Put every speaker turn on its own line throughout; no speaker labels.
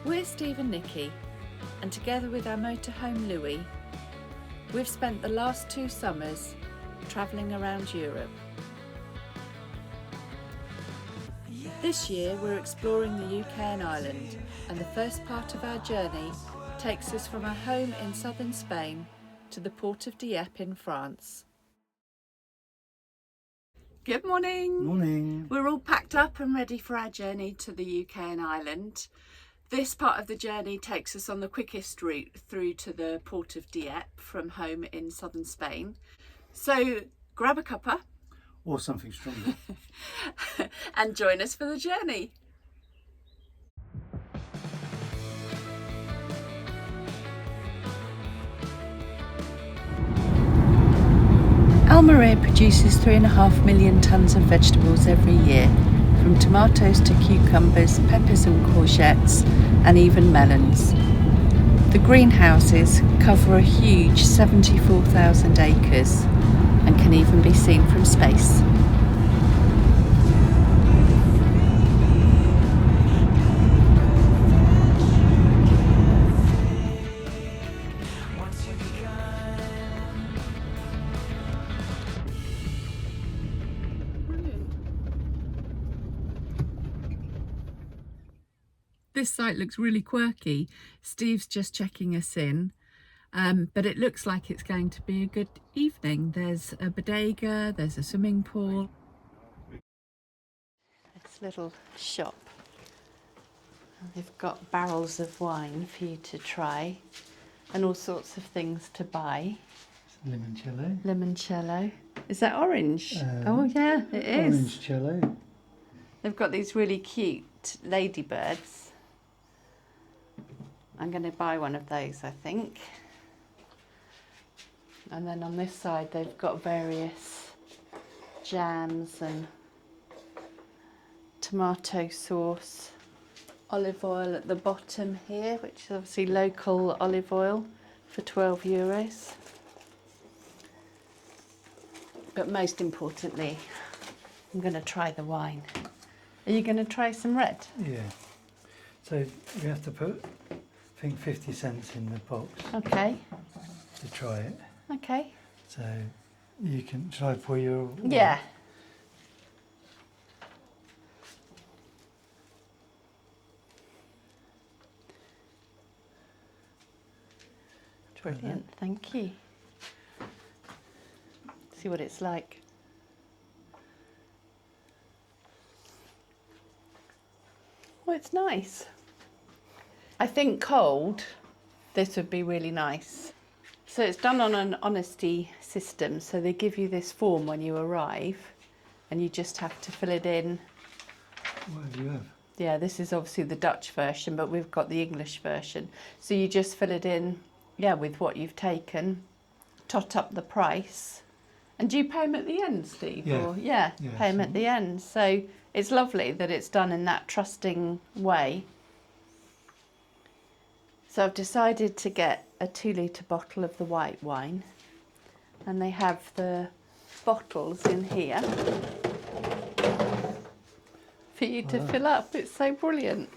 We're Steve and Nikki, and together with our motorhome Louis, we've spent the last 2 summers travelling around Europe. This year we're exploring the UK and Ireland, and the first part of our journey takes us from our home in southern Spain to the port of Dieppe in France. Good morning!
Morning!
We're all packed up and ready for our journey to the UK and Ireland. This part of the journey takes us on the quickest route through to the port of Dieppe from home in southern Spain. So grab a cuppa
or something stronger
and join us for the journey. Almeria produces 3.5 million tonnes of vegetables every year, from tomatoes to cucumbers, peppers and courgettes, and even melons. The greenhouses cover a huge 74,000 acres and can even be seen from space. This site looks really quirky. Steve's just checking us in, but it looks like it's going to be a good evening. There's a bodega, there's a swimming pool. This little shop. They've got barrels of wine for you to try and all sorts of things to buy.
Limoncello.
Limoncello. Is that orange? Oh yeah, it is.
Orangecello.
They've got these really cute ladybirds. I'm going to buy one of those, I think. And then on this side they've got various jams and tomato sauce, olive oil at the bottom here, which is obviously local olive oil for €12. But most importantly, I'm going to try the wine. Are you going to try some red?
Yeah. So we have to put, I think, 50 cents in the box.
Okay.
To try it.
Okay.
So you can try for your wine.
Yeah. Brilliant, thank you. See what it's like. Well, it's nice. I think cold, this would be really nice. So it's done on an honesty system. So they give you this form when you arrive and you just have to fill it in.
What do you have?
Yeah, this is obviously the Dutch version, but we've got the English version. So you just fill it in, yeah, with what you've taken, tot up the price. And do you pay them at the end, Steve?
Yeah.
Or, yeah, pay them at the end. So it's lovely that it's done in that trusting way. So I've decided to get a 2-litre bottle of the white wine, and they have the bottles in here for you to fill up. It's so brilliant.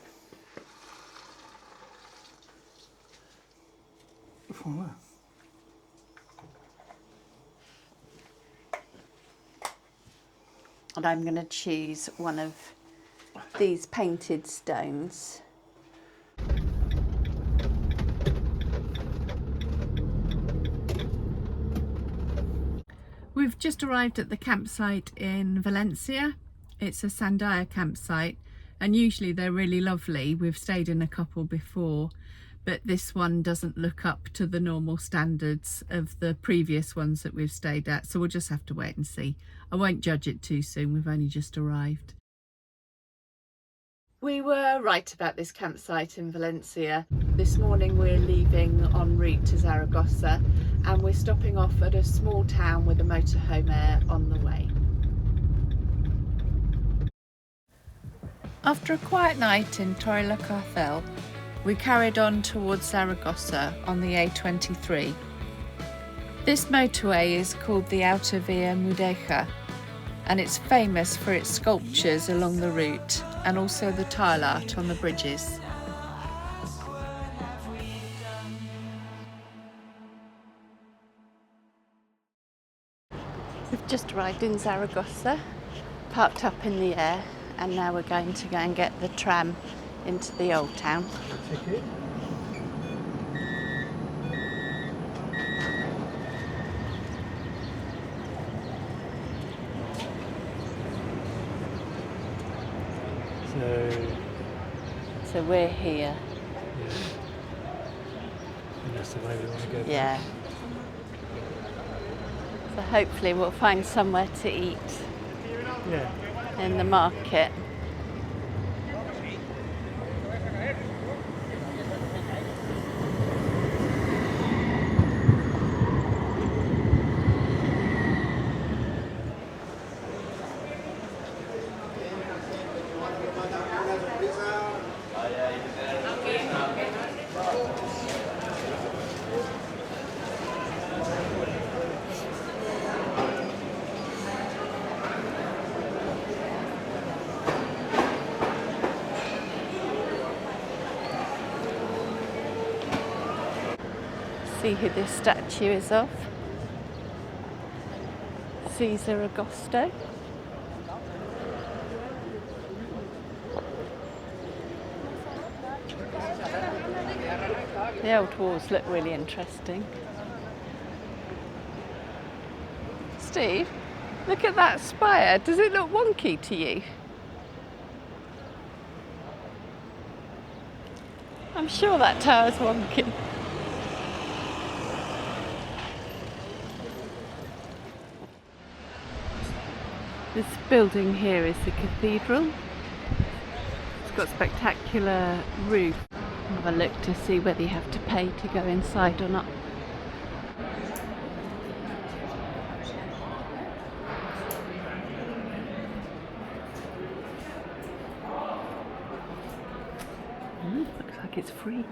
Wow.
And I'm going to choose one of these painted stones. We've just arrived at the campsite in Valencia. It's a Sandia campsite, and usually they're really lovely. We've stayed in a couple before, but this one doesn't look up to the normal standards of the previous ones that we've stayed at, so we'll just have to wait and see. I won't judge it too soon, we've only just arrived. We were right about this campsite in Valencia. This morning we're leaving en route to Zaragoza, and we're stopping off at a small town with a motorhome air on the way. After a quiet night in Torrelacárcel, we carried on towards Zaragoza on the A23. This motorway is called the Autovia Mudéjar, and it's famous for its sculptures along the route and also the tile art on the bridges. Just arrived in Zaragoza, parked up in the air, and now we're going to go and get the tram into the old town.
Ticket.
So we're here.
Yeah. And that's the way we want to go back.
Yeah. So hopefully we'll find somewhere to eat
Yeah.
in the market. See who this statue is of. Caesar Augusto. The old walls look really interesting. Steve, look at that spire. Does it look wonky to you? I'm sure that tower's wonky. This building here is the cathedral. It's got a spectacular roof. Have a look to see whether you have to pay to go inside or not. Looks like it's free.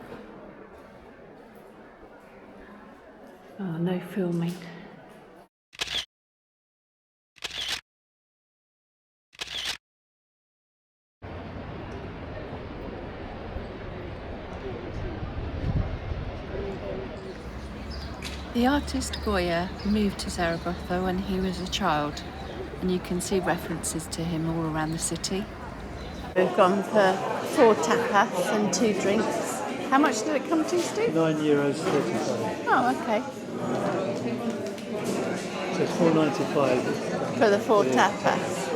Oh, no filming. The artist Goya moved to Zaragoza when he was a child, and you can see references to him all around the city. We've gone for 4 tapas and 2 drinks. How much did it come to, Steve?
€9.35.
Oh, okay.
So it's $4.95
For the 4 tapas.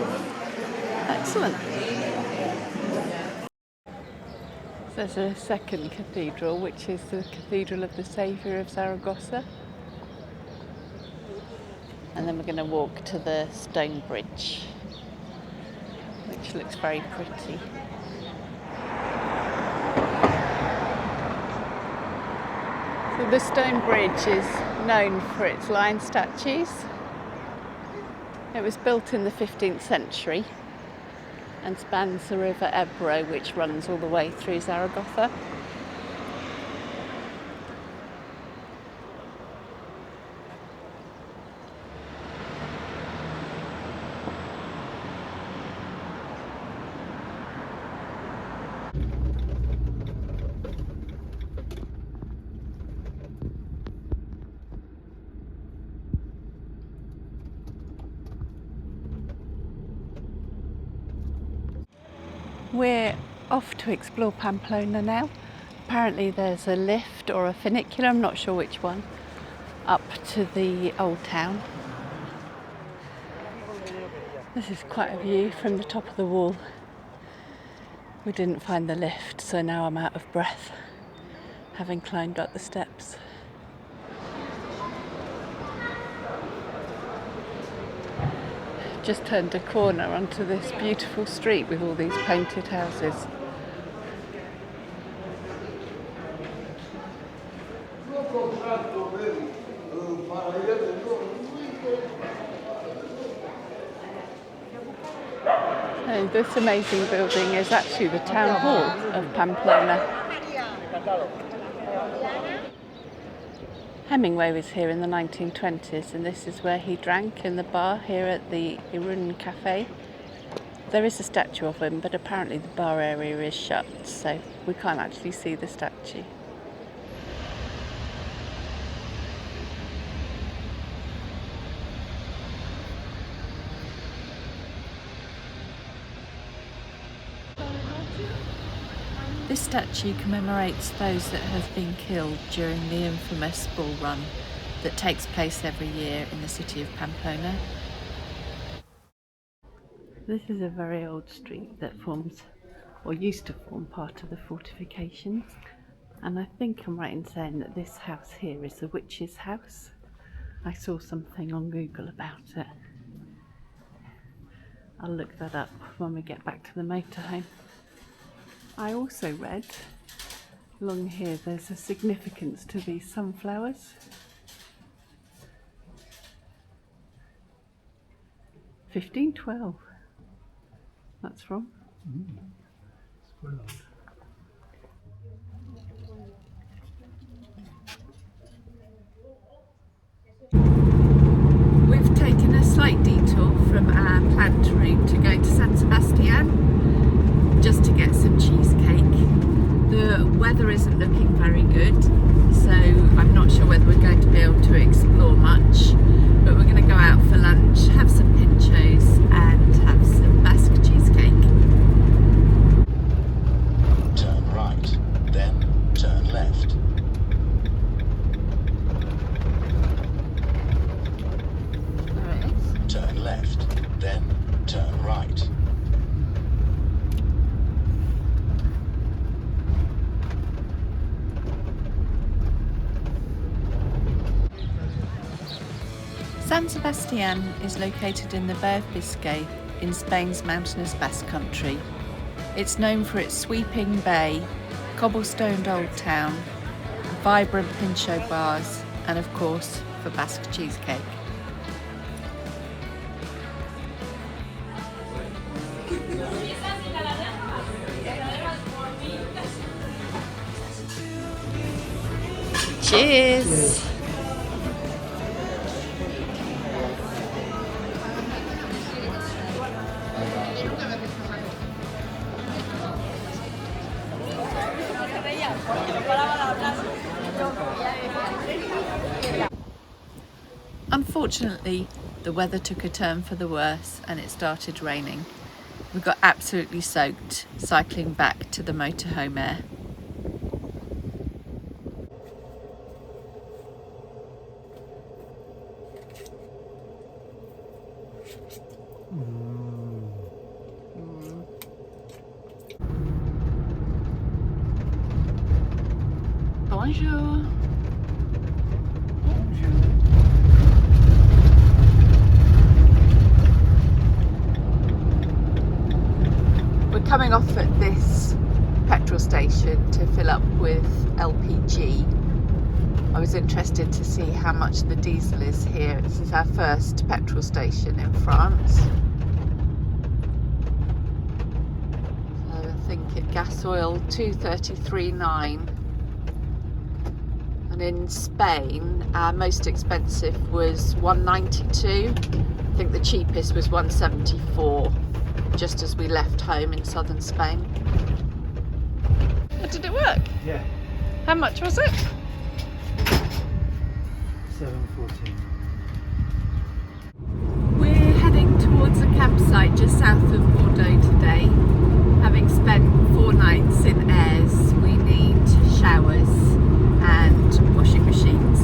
Excellent. There's a second cathedral, which is the Cathedral of the Saviour of Zaragoza. And then we're going to walk to the stone bridge, which looks very pretty. So the stone bridge is known for its lion statues. It was built in the 15th century and spans the river Ebro, which runs all the way through Zaragoza. We're off to explore Pamplona now. Apparently there's a lift or a funicular, I'm not sure which one, up to the old town. This is quite a view from the top of the wall. We didn't find the lift, so now I'm out of breath, having climbed up the steps. Just turned a corner onto this beautiful street with all these painted houses. So this amazing building is actually the town hall of Pamplona. Hemingway was here in the 1920s, and this is where he drank, in the bar here at the Irun Cafe. There is a statue of him, but apparently the bar area is shut, so we can't actually see the statue. This statue commemorates those that have been killed during the infamous bull run that takes place every year in the city of Pamplona. This is a very old street that forms, or used to form, part of the fortifications. And I think I'm right in saying that this house here is the witch's house. I saw something on Google about it. I'll look that up when we get back to the motorhome. I also read along here there's a significance to these sunflowers. 1512. That's from.
It's quite old.
We've taken a slight detour from our planned route to go to San Sebastián just to get some cheesecake. The weather isn't looking very good, so I'm not sure whether we're going to be able to explore much, but we're going to go out for lunch, have some pinchos and have some Basque cheesecake.
Turn right, then turn left.
There it is.
Turn left, then turn right.
San Sebastián is located in the Bay of Biscay in Spain's mountainous Basque Country. It's known for its sweeping bay, cobblestoned old town, vibrant pincho bars, and of course for Basque cheesecake. Cheers! Unfortunately, the weather took a turn for the worse and it started raining. We got absolutely soaked cycling back to the motorhome air. Bonjour. We're coming off at this petrol station to fill up with LPG. I was interested to see how much the diesel is here. This is our first petrol station in France. So I think at gas oil 233.9. And in Spain, our most expensive was 192. I think the cheapest was 174, just as we left home in southern Spain. But did it work?
Yeah.
How much was it?
7:14.
We're heading towards a campsite just south of Bordeaux today. Having spent 4 nights in Aires, we need showers and washing machines.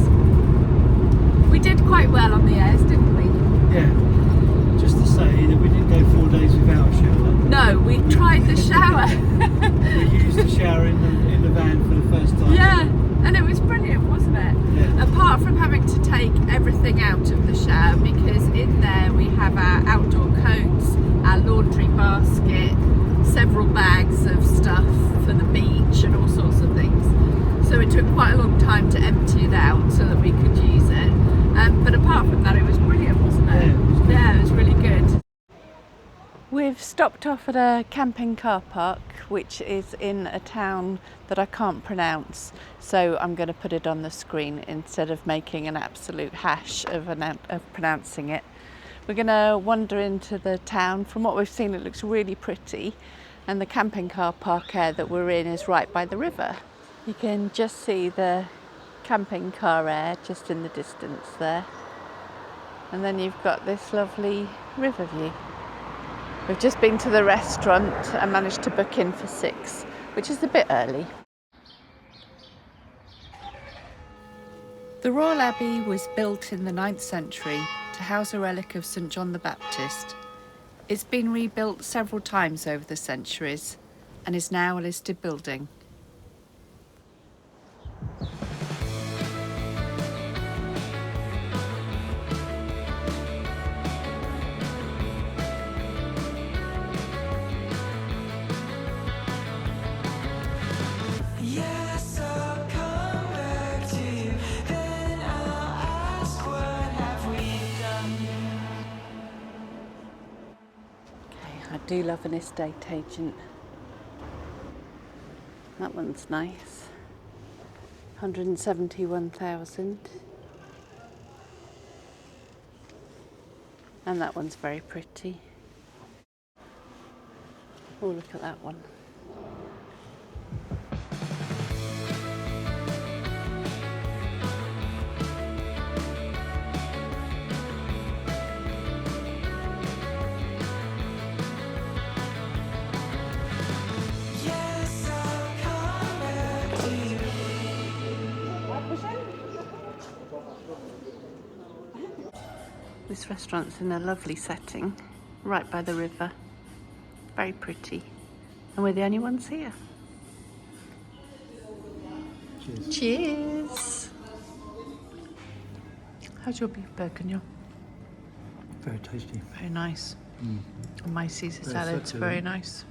We did quite well on the Aires, didn't we?
Yeah. Just to say that we didn't go 4 days without a shower.
No, we tried the shower.
We used the shower in the van for the first time.
Yeah, and it was brilliant, wasn't it?
Yeah.
Apart from having to take everything out of the shower, because in there we have our outdoor coats, our laundry basket, several bags of stuff for the beach and all sorts of things. So it took quite a long time to empty it out so that we could use it. But apart from that, it was brilliant, wasn't it?
Yeah, it was good.
Yeah, it was really good. We've stopped off at a camping car park, which is in a town that I can't pronounce, so I'm going to put it on the screen instead of making an absolute hash of pronouncing it. We're going to wander into the town. From what we've seen, it looks really pretty, and the camping car park area that we're in is right by the river. You can just see the camping car area just in the distance there, and then you've got this lovely river view. We've just been to the restaurant and managed to book in for 6, which is a bit early. The Royal Abbey was built in the 9th century to house a relic of St John the Baptist. It's been rebuilt several times over the centuries and is now a listed building. I do love an estate agent. That one's nice. 171,000. And that one's very pretty. Oh, look at that one. This restaurant's in a lovely setting, right by the river. Very pretty. And we're the only ones here.
Cheers.
Cheers! How's your beef bourguignon?
Very tasty.
Very nice.
Mm.
And my Caesar
Very
salad's
succulent.
very nice.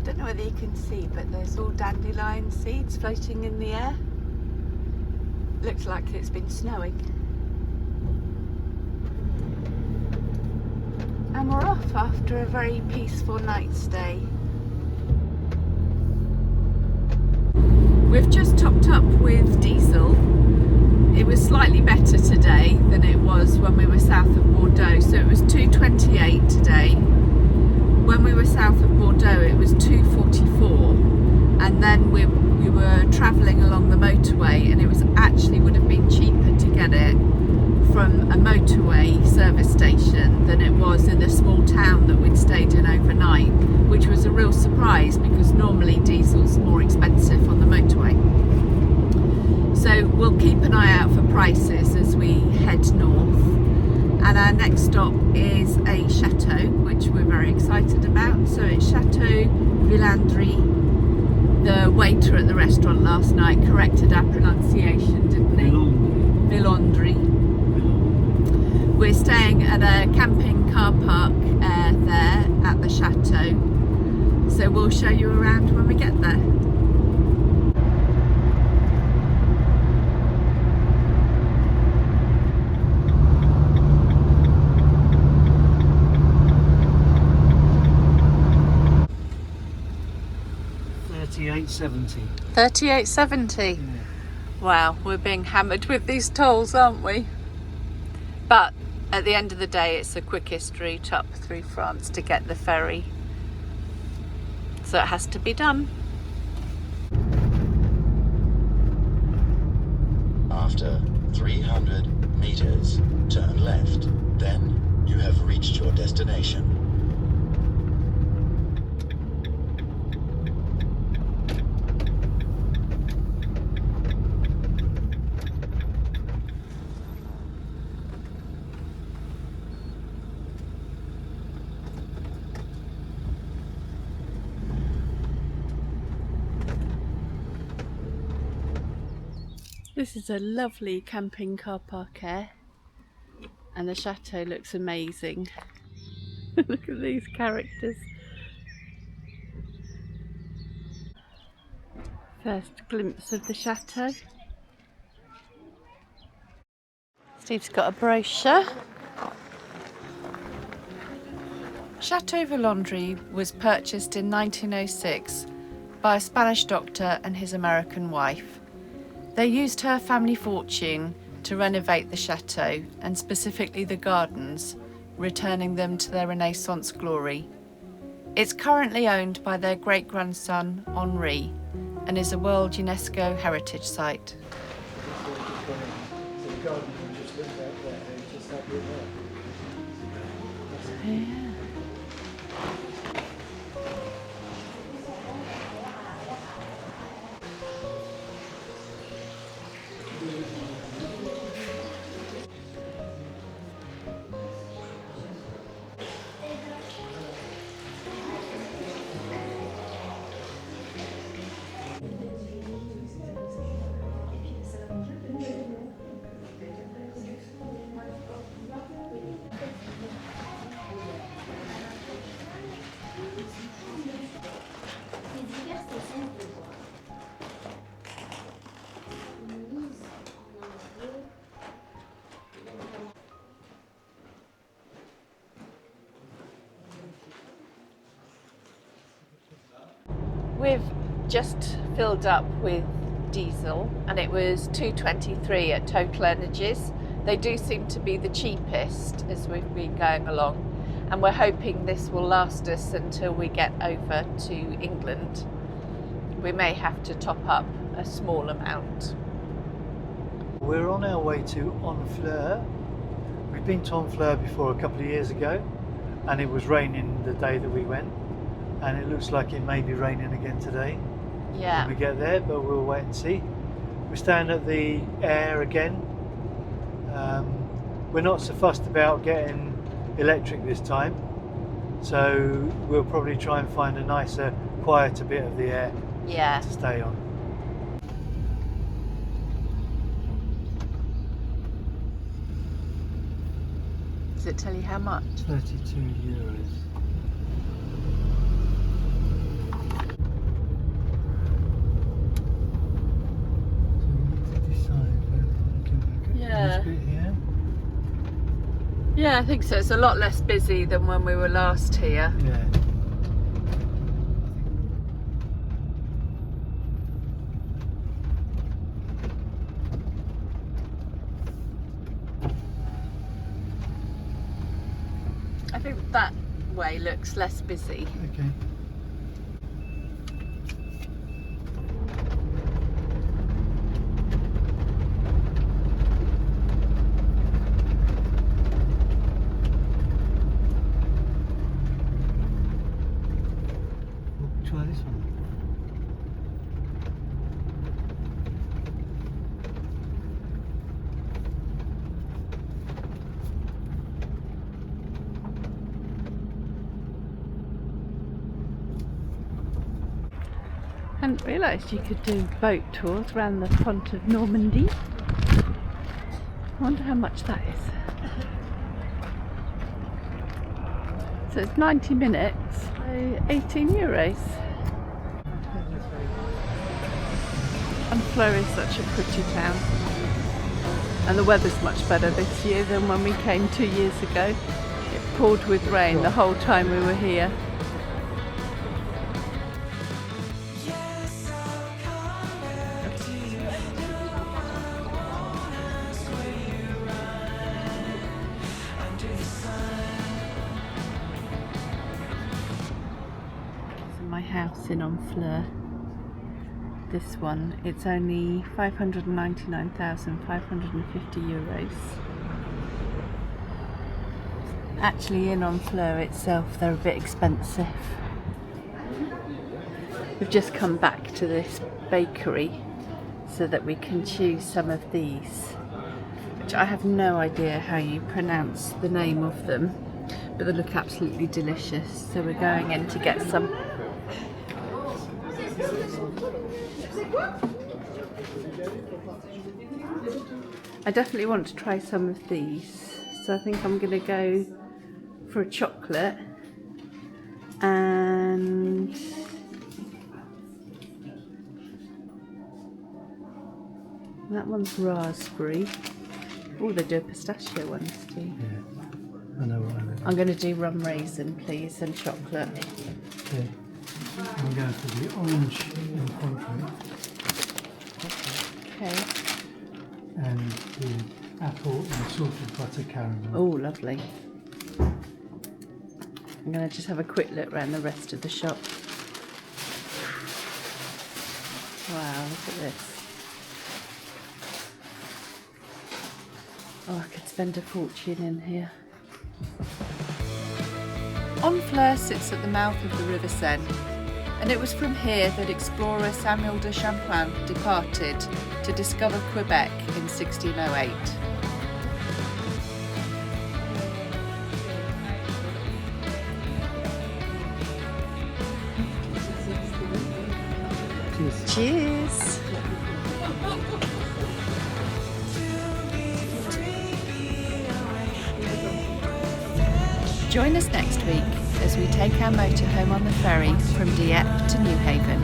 Don't know whether you can see, but there's all dandelion seeds floating in the air. Looks like it's been snowing. And we're off after a very peaceful night stay. We've just topped up with diesel. It was slightly better today than it was when we were south of Bordeaux, so it was 2.28 today. When we were south of Bordeaux it was 2.44, and then we were travelling along the motorway, and it was actually would have been cheaper to get it from a motorway service station than it was in the small town that we'd stayed in overnight, which was a real surprise because normally diesel's more expensive on the motorway. So we'll keep an eye out for prices as we head north. And our next stop is a chateau, which we're very excited about. So it's Chateau Villandry. The waiter at the restaurant last night corrected our pronunciation, didn't he? Villandry. We're staying at a camping car park there at the chateau. So we'll show you around when we get there.
$38.70.
$38.70.
Yeah.
Wow, we're being hammered with these tolls, aren't we? But at the end of the day, it's the quickest route up through France to get the ferry. So it has to be done.
After 300 meters, turn left. Then you have reached your destination.
This is a lovely camping car park here, and the chateau looks amazing. Look at these characters. First glimpse of the chateau. Steve's got a brochure. Chateau Villandry was purchased in 1906 by a Spanish doctor and his American wife. They used her family fortune to renovate the chateau, and specifically the gardens, returning them to their Renaissance glory. It's currently owned by their great-grandson Henri and is a World UNESCO Heritage Site. Yeah. We've just filled up with diesel and it was £2.23 at Total Energies. They do seem to be the cheapest as we've been going along, and we're hoping this will last us until we get over to England. We may have to top up a small amount.
We're on our way to Honfleur. We've been to Honfleur before a couple of years ago, and it was raining the day that we went, and it looks like it may be raining again today
Yeah.
when we get there, but we'll wait and see. We're staying at the Air again. We're not so fussed about getting electric this time, so we'll probably try and find a nicer, quieter bit of the Air
Yeah.
to stay on.
Does it tell you how much?
32 euros.
Yeah.
This bit here.
Yeah, I think so. It's a lot less busy than when we were last here.
Yeah.
I think that way looks less busy.
Okay. We'll try this one.
I hadn't realised you could do boat tours around the Pont of Normandy. I wonder how much that is. So it's 90 minutes, so 18 euros. Honfleur is such a pretty town. And the weather's much better this year than when we came 2 years ago. It poured with rain the whole time we were here. My house in Honfleur. This one, it's only 599,550 euros. Actually, in Honfleur itself, they're a bit expensive. We've just come back to this bakery so that we can choose some of these, which I have no idea how you pronounce the name of them, but they look absolutely delicious. So we're going in to get some. I definitely want to try some of these, so I think I'm going to go for a chocolate, and that one's raspberry. Oh, they do pistachio ones too.
Yeah, I know what I mean.
I'm going to do rum raisin, please, and chocolate.
Okay. I'm going for the orange and country.
Okay.
And the apple and salted butter caramel.
Oh, lovely. I'm going to just have a quick look around the rest of the shop. Wow, look at this. Oh, I could spend a fortune in here. Honfleur sits at the mouth of the River Seine, and it was from here that explorer Samuel de Champlain departed to discover Quebec in 1608.
Cheers.
Cheers! Join us next week as we take our motorhome on the ferry from Dieppe to Newhaven.